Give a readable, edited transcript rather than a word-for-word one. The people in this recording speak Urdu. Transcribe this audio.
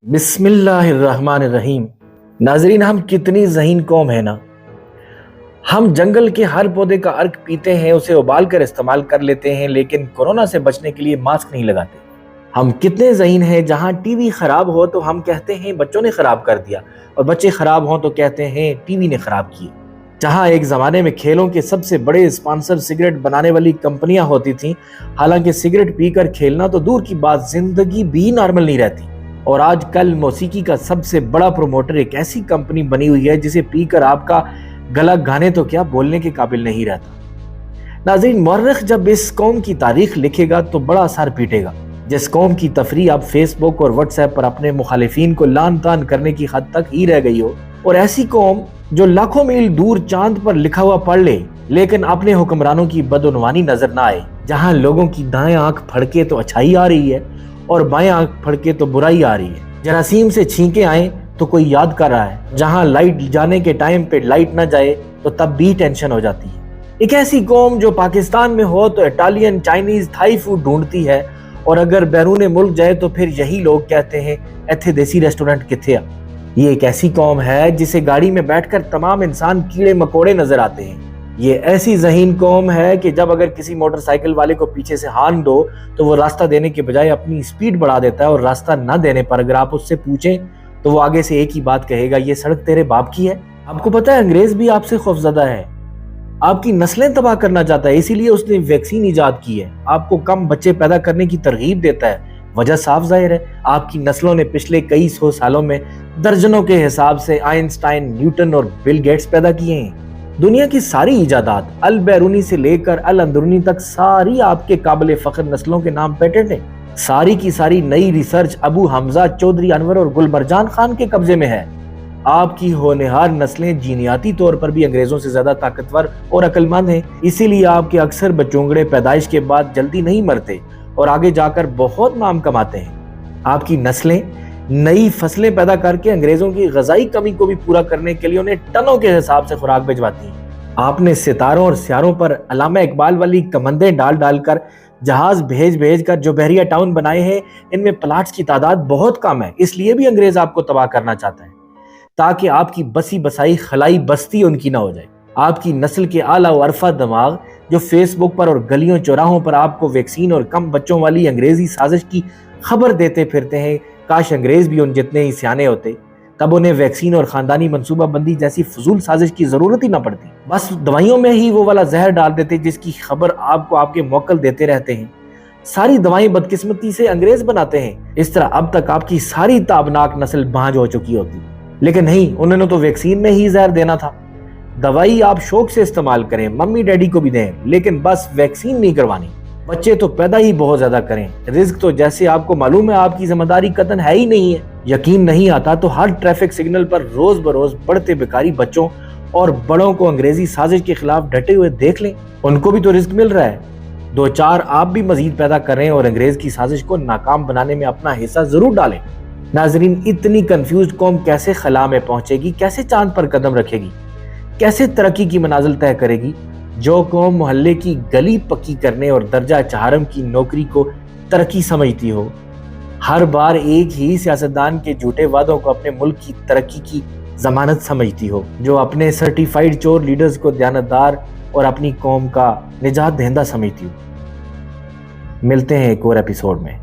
بسم اللہ الرحمن الرحیم۔ ناظرین، ہم کتنی ذہین قوم ہے نا۔ ہم جنگل کے ہر پودے کا عرق پیتے ہیں، اسے ابال کر استعمال کر لیتے ہیں، لیکن کورونا سے بچنے کے لیے ماسک نہیں لگاتے۔ ہم کتنے ذہین ہیں، جہاں ٹی وی خراب ہو تو ہم کہتے ہیں بچوں نے خراب کر دیا، اور بچے خراب ہوں تو کہتے ہیں ٹی وی نے خراب کیے۔ جہاں ایک زمانے میں کھیلوں کے سب سے بڑے اسپانسر سگریٹ بنانے والی کمپنیاں ہوتی تھیں، حالانکہ سگریٹ پی کر کھیلنا تو دور کی بات، زندگی بھی نارمل نہیں رہتی۔ اور آج کل موسیقی کا سب سے بڑا پروموٹر ایک ایسی کمپنی بنی ہوئی ہے جسے پی کر آپ کا گلا گانے تو کیا بولنے کے قابل نہیں رہتا۔ ناظرین، مورخ جب اس قوم کی تاریخ لکھے گا تو بڑا سر پیٹے گا، جس قوم کی تفریح اب فیس بک اور واٹس ایپ پر اپنے مخالفین کو لان تان کرنے کی حد تک ہی رہ گئی ہو، اور ایسی قوم جو لاکھوں میل دور چاند پر لکھا ہوا پڑھ لے لیکن اپنے حکمرانوں کی بدعنوانی نظر نہ آئے، جہاں لوگوں کی دائیں آنکھ پھڑکے تو اچھائی آ رہی ہے اور بائیں آنکھ پھڑکے تو برائی آ رہی ہے، جراثیم سے چھینکیں آئیں تو کوئی یاد کر رہا ہے، جہاں لائٹ جانے کے ٹائم پہ لائٹ نہ جائے تو تب بھی ٹینشن ہو جاتی ہے۔ ایک ایسی قوم جو پاکستان میں ہو تو اٹالین، چائنیز، تھائی فوڈ ڈھونڈتی ہے، اور اگر بیرون ملک جائے تو پھر یہی لوگ کہتے ہیں ایتھے دیسی ریسٹورنٹ کتھے آ۔ یہ ایک ایسی قوم ہے جسے گاڑی میں بیٹھ کر تمام انسان کیڑے مکوڑے نظر آتے ہیں۔ یہ ایسی ذہین قوم ہے کہ جب اگر کسی موٹر سائیکل والے کو پیچھے سے ہارن دو تو وہ راستہ دینے کے بجائے اپنی سپیڈ بڑھا دیتا ہے، اور راستہ نہ دینے پر اگر آپ اس سے پوچھیں تو وہ آگے سے ایک ہی بات کہے گا، یہ سڑک تیرے باپ کی ہے۔ آپ کو پتہ ہے انگریز بھی آپ سے خوفزدہ ہے، آپ کی نسلیں تباہ کرنا چاہتا ہے، اسی لیے اس نے ویکسین ایجاد کی ہے، آپ کو کم بچے پیدا کرنے کی ترغیب دیتا ہے۔ وجہ صاف ظاہر ہے، آپ کی نسلوں نے پچھلے کئی سو سالوں میں درجنوں کے حساب سے آئنسٹائن، نیوٹن اور بل گیٹس پیدا کیے ہیں۔ دنیا کی ساری ایجادات البیرونی سے لے کر الاندرونی تک ساری آپ کے قابل فخر نسلوں کے نام پیٹنٹ ہیں۔ ساری کی ساری نئی ریسرچ ابو حمزہ، چودھری انور اور گل مرجان خان کے قبضے میں ہے۔ آپ کی ہونہار نسلیں جینیاتی طور پر بھی انگریزوں سے زیادہ طاقتور اور عقل مند ہیں، اسی لیے آپ کے اکثر بچونگڑے پیدائش کے بعد جلدی نہیں مرتے اور آگے جا کر بہت نام کماتے ہیں۔ آپ کی نسلیں نئی فصلیں پیدا کر کے انگریزوں کی غذائی کمی کو بھی پورا کرنے کے لیے انہیں ٹنوں کے حساب سے خوراک بھجواتی ہیں۔ آپ نے ستاروں اور سیاروں پر علامہ اقبال والی کمندیں ڈال ڈال کر، جہاز بھیج بھیج کر جو بحریہ ٹاؤن بنائے ہیں، ان میں پلاٹس کی تعداد بہت کم ہے، اس لیے بھی انگریز آپ کو تباہ کرنا چاہتا ہے، تاکہ آپ کی بسی بسائی خلائی بستی ان کی نہ ہو جائے۔ آپ کی نسل کے اعلیٰ و عرفہ دماغ جو فیس بک پر اور گلیوں چوراہوں پر آپ کو ویکسین اور کم بچوں والی انگریزی سازش کی خبر دیتے پھرتے ہیں، کاش انگریز بھی ان جتنے ہی سیانے ہوتے، تب انہیں ویکسین اور خاندانی منصوبہ بندی جیسی فضول سازش کی ضرورت ہی نہ پڑتی، بس دوائیوں میں ہی وہ والا زہر ڈال دیتے جس کی خبر آپ کو آپ کے موکل دیتے رہتے ہیں۔ ساری دوائیں بدقسمتی سے انگریز بناتے ہیں، اس طرح اب تک آپ کی ساری تابناک نسل بھانج ہو چکی ہوتی، لیکن نہیں، انہوں نے تو ویکسین میں ہی زہر دینا تھا۔ دوائی آپ شوق سے استعمال کریں، ممی ڈیڈی کو بھی دیں، لیکن بس ویکسین نہیں کروانی۔ بچے تو پیدا ہی بہت زیادہ کریں، رزق تو جیسے آپ کو معلوم ہے آپ کی ذمہ داری قطعاً ہے ہی نہیں ہے۔ یقین نہیں آتا تو ہر ٹریفک سگنل پر روز بروز بڑھتے بیکاری بچوں اور بڑوں کو انگریزی سازش کے خلاف ڈٹے ہوئے دیکھ لیں، ان کو بھی تو رزق مل رہا ہے۔ دو چار آپ بھی مزید پیدا کریں اور انگریز کی سازش کو ناکام بنانے میں اپنا حصہ ضرور ڈالیں۔ ناظرین، اتنی کنفیوزڈ قوم کیسے خلا میں پہنچے گی، کیسے چاند پر قدم رکھے گی، کیسے ترقی کی منازل طے کرے گی؟ جو قوم محلے کی گلی پکی کرنے اور درجہ چہارم کی نوکری کو ترقی سمجھتی ہو، ہر بار ایک ہی سیاستدان کے جھوٹے وعدوں کو اپنے ملک کی ترقی کی ضمانت سمجھتی ہو، جو اپنے سرٹیفائیڈ چور لیڈرز کو دیانتدار اور اپنی قوم کا نجات دہندہ سمجھتی ہو۔ ملتے ہیں ایک اور ایپیسوڈ میں۔